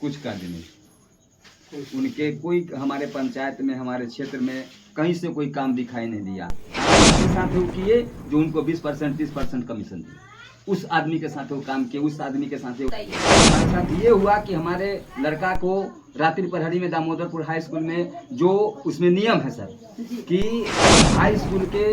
कुछ कार्य नहीं। उनके कोई हमारे पंचायत में, हमारे क्षेत्र में कहीं से कोई काम दिखाई नहीं दिया। उसके साथ वो किए जो उनको 20% 30% कमीशन दिए, उस आदमी के साथ वो काम किए, उस आदमी के साथ हमारे साथ ये हुआ कि हमारे लड़का को रात्रि प्रहरी में दामोदरपुर हाई स्कूल में, जो उसमें नियम है सर कि हाई स्कूल के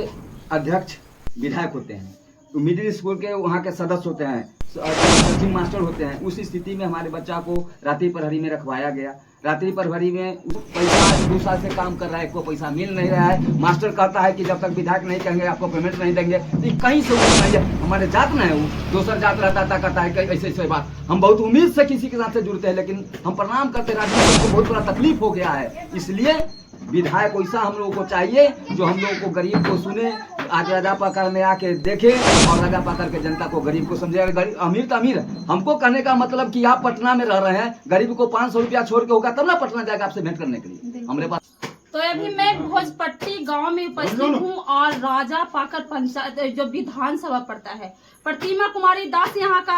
अध्यक्ष विधायक होते हैं, तो मिडिल स्कूल के वहाँ के सदस्य होते हैं, सचिव मास्टर होते हैं। उस स्थिति में हमारे बच्चा को रात्रि प्रहरी में रखवाया गया। रात्रि प्रहरी में पैसा 2 साल से काम कर रहा है, कोई पैसा मिल नहीं रहा है। मास्टर कहता है कि जब तक विधायक नहीं कहेंगे आपको पेमेंट नहीं देंगे। तो कहीं से नहीं है, हमारे जात में है, वो दूसरा जात रहता था, कहता है ऐसे ऐसे बात। हम बहुत उम्मीद से किसी के साथ से जुड़ते हैं, लेकिन हम प्रणाम करते राजनीति को बहुत बड़ा तकलीफ हो गया है। इसलिए विधायक ऐसा हम लोगों को चाहिए जो हम लोगों को गरीब को सुने, आज राजा पाकर में आके देखे और राजा पाकर के जनता को, गरीब को समझे। गरीब अमीर तो अमीर है, हमको कहने का मतलब कि आप पटना में रह रहे हैं, गरीब को 500 रुपया छोड़ के होगा तब ना पटना जाएगा आपसे भेंट करने के लिए हमारे पास। तो अभी मैं भोजपट्टी गांव में उपस्थित हूं और राजा पाकर पंचायत जो विधानसभा पड़ता है, प्रतिमा कुमारी दास यहाँ का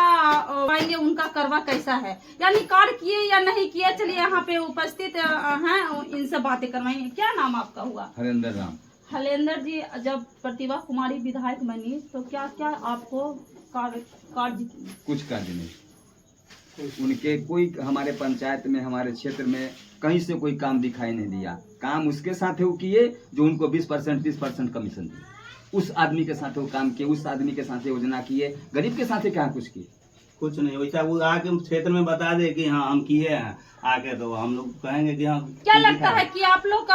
आएंगे, उनका करवा कैसा है, यानी कार्य किए या नहीं किए। चलिए यहाँ पे उपस्थित हैं, इनसे बातें करवाएंगे। क्या नाम आपका हुआ? हरेंद्र राम। हलेंद्र जी, जब प्रतिभा कुमारी विधायक बनी तो क्या क्या आपको कार्य कुछ कार्य नहीं। उनके कोई हमारे पंचायत में, हमारे क्षेत्र में कहीं से कोई काम दिखाई नहीं दिया। काम उसके साथ वो किए जो उनको 20% 30% कमीशन दिए, उस आदमी के साथ वो काम किए, उस आदमी के साथ योजना किए। गरीब के साथ क्या कुछ किए? कुछ नहीं। वैसा वो आके क्षेत्र में बता दे कि हाँ हम किए हैं आके, तो हम लोग कहेंगे कि हाँ। क्या लगता है कि आप लोग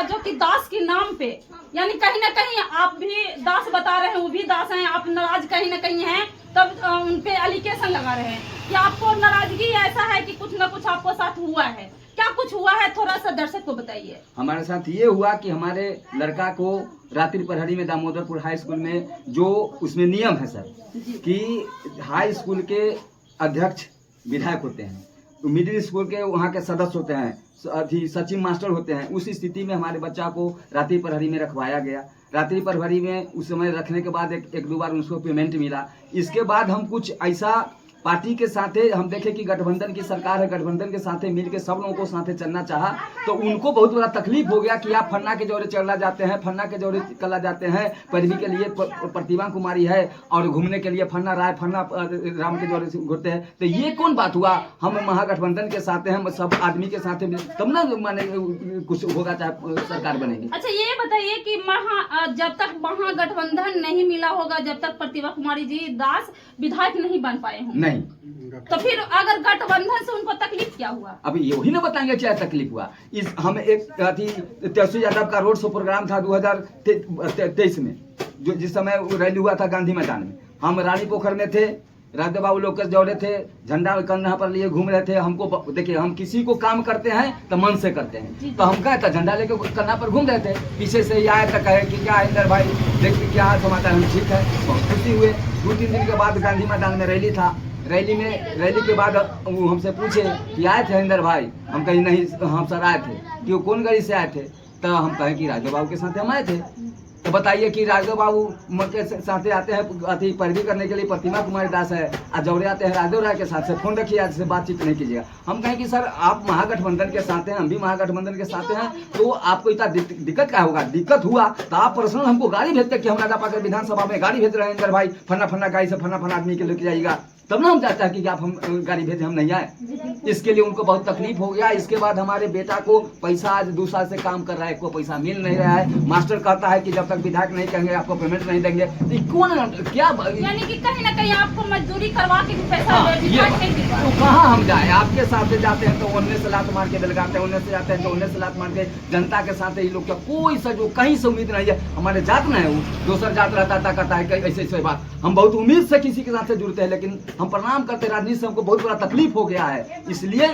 जो कि दास के नाम पे, यानी कहीं ना कहीं आप भी दास बता रहे हैं, वो भी दास हैं, आप नाराज कहीं ना कहीं हैं, तब उनपे एलिगेशन लगा रहे हैं कि आपको नाराजगी ऐसा है कि कुछ ना कुछ आपको साथ हुआ है। क्या कुछ हुआ है, थोड़ा सा दर्शक को बताइए। हमारे साथ ये हुआ कि हमारे लड़का को रात्रि प्रहरी में दामोदरपुर हाई स्कूल में, जो उसमें नियम है सर कि हाई स्कूल के अध्यक्ष विधायक होते हैं, तो मिडिल स्कूल के वहाँ के सदस्य होते हैं, सचिव मास्टर होते हैं। उस स्थिति में हमारे बच्चा को रात्रि प्रहरी में रखवाया गया। रात्रि प्रहरी में उस समय रखने के बाद एक दो बार उसको पेमेंट मिला। इसके बाद हम कुछ ऐसा पार्टी के साथ हम देखे कि गठबंधन की सरकार है, गठबंधन के साथ मिलकर सब लोगों को साथ चलना चाहा, तो उनको बहुत बड़ा तकलीफ हो गया कि आप फन्ना के जोरे चला जाते हैं, फन्ना के जोरे चला जाते हैं, पैरवी के लिए प्रतिभा कुमारी है और घूमने के लिए फन्ना राय, फन्ना राम के जोरे से घूमते हैं। तो ये कौन बात हुआ? हम महागठबंधन के साथ हैं, हम सब आदमी के साथ तब ना माने कुछ होगा, चाहे सरकार बनेगी। अच्छा ये बताइए कि जब तक महागठबंधन नहीं मिला होगा, जब तक प्रतिभा कुमारी जी दास विधायक नहीं बन पाए होंगे, नहीं, तो फिर अगर गठबंधन से उनको तकलीफ क्या हुआ? अभी यही ना बताएंगे क्या तकलीफ हुआ। इस हम एक तेजस्वी यादव का रोड शो प्रोग्राम था 2023 में, जो जिस समय रैली हुआ था गांधी मैदान में, हम रानी पोखर में थे, राजदेव बाबू लोग जोड़े थे, झंडा कंधा पर लिए घूम रहे थे। हमको देखिए, हम किसी को काम करते हैं तो मन से करते हैं, तो हम क्या था, झंडा लेके कंधा पर घूम रहे थे। पीछे से ये आया था, कहे कि क्या इंदर भाई देखिए क्या हाल समाचार। हम ठीक है, बहुत खुशी हुए। 2-3 दिन के बाद गांधी मैदान में रैली था। रैली के बाद वो हमसे पूछे कि आए थे इंदर भाई? हम कहीं नहीं, हम सर आए थे। कि वो कौन गाड़ी से आए थे? तो हम कहे कि राजदेव बाबू के साथ हम आए थे। तो बताइए कि राजदेव बाबू के साथ आते हैं अति पैरवी करने के लिए, प्रतिमा कुमारी दास है, और जौरे आते हैं राजदेव राय के साथ से। फोन रखिए, आज से बातचीत नहीं कीजिएगा। हम कहें कि सर आप महागठबंधन के साथ हैं, हम भी महागठबंधन के साथ हैं, तो आपको इतना दिक्कत क्या होगा? दिक्कत हुआ तो आप पर्सनल हमको गाड़ी भेजते कि हम राजा पाकर विधानसभा में गाड़ी भेज रहे हैं इंदर भाई, फन्ना गाड़ी से फन्ना आदमी के लेके जाइएगा, तब ना हम चाहते हैं कि आप हम गाड़ी भेजें, हम नहीं आए। इसके लिए उनको बहुत तकलीफ हो गया। इसके बाद हमारे बेटा को पैसा, आज 2 साल से काम कर रहा है, कोई पैसा मिल नहीं रहा है। मास्टर कहता है कि जब तक विधायक नहीं कहेंगे आपको पेमेंट नहीं देंगे। तो कौन क्या, यानी कि कहीं ना कहीं आपको मजदूरी करवा के भी पैसा तो कहाँ हम जाए? आपके साथ से जाते हैं तो उन्ने से लात मार के बेलगाते हैं, उन्ने से जाते हैं तो उन्ने से लात मार के। जनता के साथ ये लोग क्या कोई सा जो कहीं से उम्मीद नहीं है। हमारे जात में है, वो दूसरा जात रहता था, कहता है ऐसे ऐसे बात। हम बहुत उम्मीद से किसी के साथ से जुड़ते हैं, लेकिन हम प्रणाम करते राजनीति से हमको बहुत बड़ा तकलीफ हो गया है। इसलिए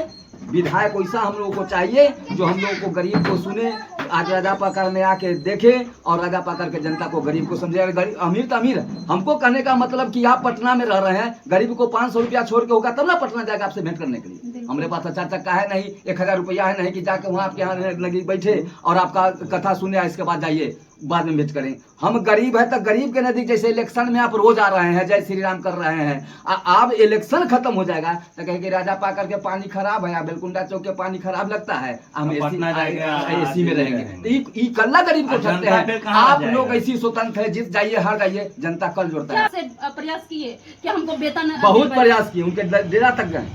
विधायक ऐसा हम लोगों को चाहिए जो हम लोगों को, गरीब को सुने, आज राजा पाकर में आके देखे और राजा पाकर के जनता को, गरीब को समझे। गरीब अमीर तो अमीर है, हमको कहने का मतलब कि आप पटना में रह रहे हैं, गरीब को 500 रुपया छोड़ के होगा तब ना पटना जाएगा आपसे भेंट करने के लिए। हमारे पास 4 चक्का है नहीं, 1000 रुपया है नहीं कि जाके वहाँ आपके यहाँ लगी बैठे और आपका कथा सुने इसके बाद जाइए। बाद में भेंट करें। हम गरीब है तो गरीब के नजदीक, जैसे इलेक्शन में आप रोज आ रहे हैं, जय श्री राम कर रहे हैं, अब इलेक्शन खत्म हो जाएगा तो कहेंगे राजा पाकर के पानी खराब है, बेलकुंडा चौक के पानी खराब लगता है, हम एसी में रहेंगे। तो ये कल्ला गरीब को ठगते हैं। आप लोग ऐसी स्वतंत्र है, जीत जाइए हार जाइए, जनता कल जोड़ता है। प्रयास किए कि हमको वेतन, बहुत प्रयास किए, उनके डेरा तक गए,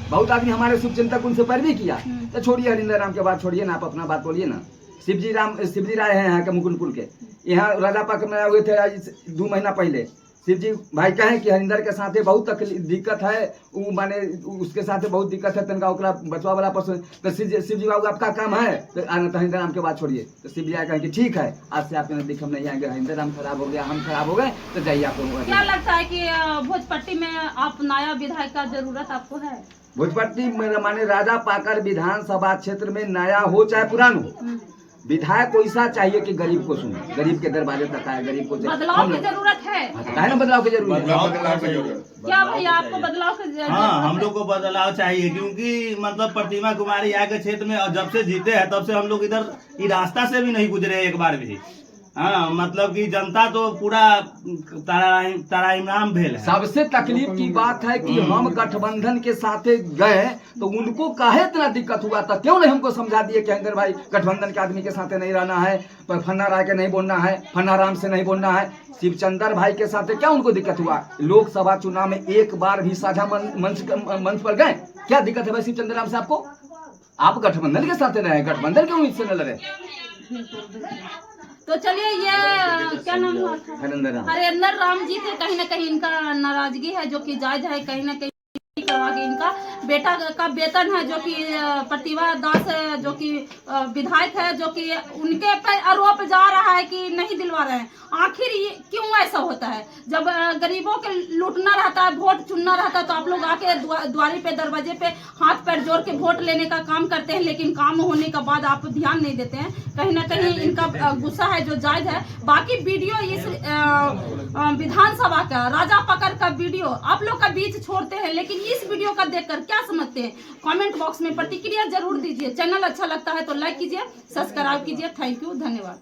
बहुत आदमी हमारे शुभ चिंतक उनसे पैरवी किया। तो छोड़िए हरिंदर राम के बात छोड़िए ना, आप अपना बात बोलिए ना। शिवजी राय हैं यहाँ के मुकुंदपुर के, यहाँ राजा पाकर में आए हुए थे 2 महीना पहले। शिवजी भाई कहें कि हरिंदर के साथ बहुत दिक्कत है, वो माने उसके साथ बहुत दिक्कत है, तनका ओकरा बचवा वाला पर्सन। तो शिवजी बाबू आपका काम है तो हरिंदर राम के बात छोड़िए। तो शिवजी कहें कि ठीक है, आज से आपके नजदीक हम नहीं आएंगे, हरिंदर राम खराब हो गया, हम खराब हो गए, तो जाइए आप लोग। क्या लगता है कि भोजपट्टी में आप नया विधायक का जरूरत आपको है? भोजपट्टी में माने राजा पाकर विधानसभा क्षेत्र में नया हो चाहे पुराना, विधायक को ऐसा चाहिए कि गरीब को सुने, गरीब के दरवाजे तक आए, गरीब को बदलाव की जरूरत है। ना, बदलाव की जरूरत है। क्या भैया आपको बदलाव की जरूरत? हाँ, हम लोग को बदलाव चाहिए, क्योंकि मतलब प्रतिमा कुमारी यहाँ के क्षेत्र में जब से जीते हैं तब से हम लोग इधर ये रास्ता से भी नहीं गुजरे एक बार भी। हाँ, मतलब कि जनता तो पूरा ताराइमाम भेल है। सबसे तकलीफ की बात है कि हम गठबंधन के साथ गए तो उनको काहे इतना दिक्कत हुआ था, क्यों नहीं हमको समझा दिए कि अंदर भाई गठबंधन के आदमी के साथ नहीं रहना है, पर फन्ना राय के नहीं बोलना है, फन्ना राम से नहीं बोलना है। शिवचंद्र भाई के साथ क्या उनको दिक्कत हुआ? लोकसभा चुनाव में एक बार भी साझा मंच पर गए, क्या दिक्कत है भाई शिवचंद्र राम से आपको? आप गठबंधन के साथ रहे, गठबंधन के उम्मीद से न लड़े। तो चलिए, ये क्या नाम हुआ था? हरिंदर राम जी थे। कहीं ना कहीं इनका नाराजगी है जो कि जायज है, कहीं ना कहीं करवा के इनका बेटा का वेतन है जो कि प्रतिभा दास है, जो कि विधायक है, जो कि उनके पे आरोप जा रहा है कि नहीं दिलवा रहे हैं। आखिर ये क्यों ऐसा होता है? जब गरीबों के लूटना रहता है, वोट चुनना रहता है, तो आप लोग आके द्वारी पे, दरवाजे पे हाथ पैर जोड़ के वोट लेने का काम करते हैं, लेकिन काम होने के बाद आप ध्यान नहीं देते हैं। कहीं ना कहीं इनका गुस्सा है जो जायज है। बाकी वीडियो इस विधानसभा का राजा पकड़ का वीडियो आप लोग का बीच छोड़ते हैं, लेकिन इस वीडियो का देखकर क्या समझते हैं कमेंट बॉक्स में प्रतिक्रिया जरूर दीजिए। चैनल अच्छा लगता है तो लाइक कीजिए, सब्सक्राइब कीजिए। थैंक यू, धन्यवाद।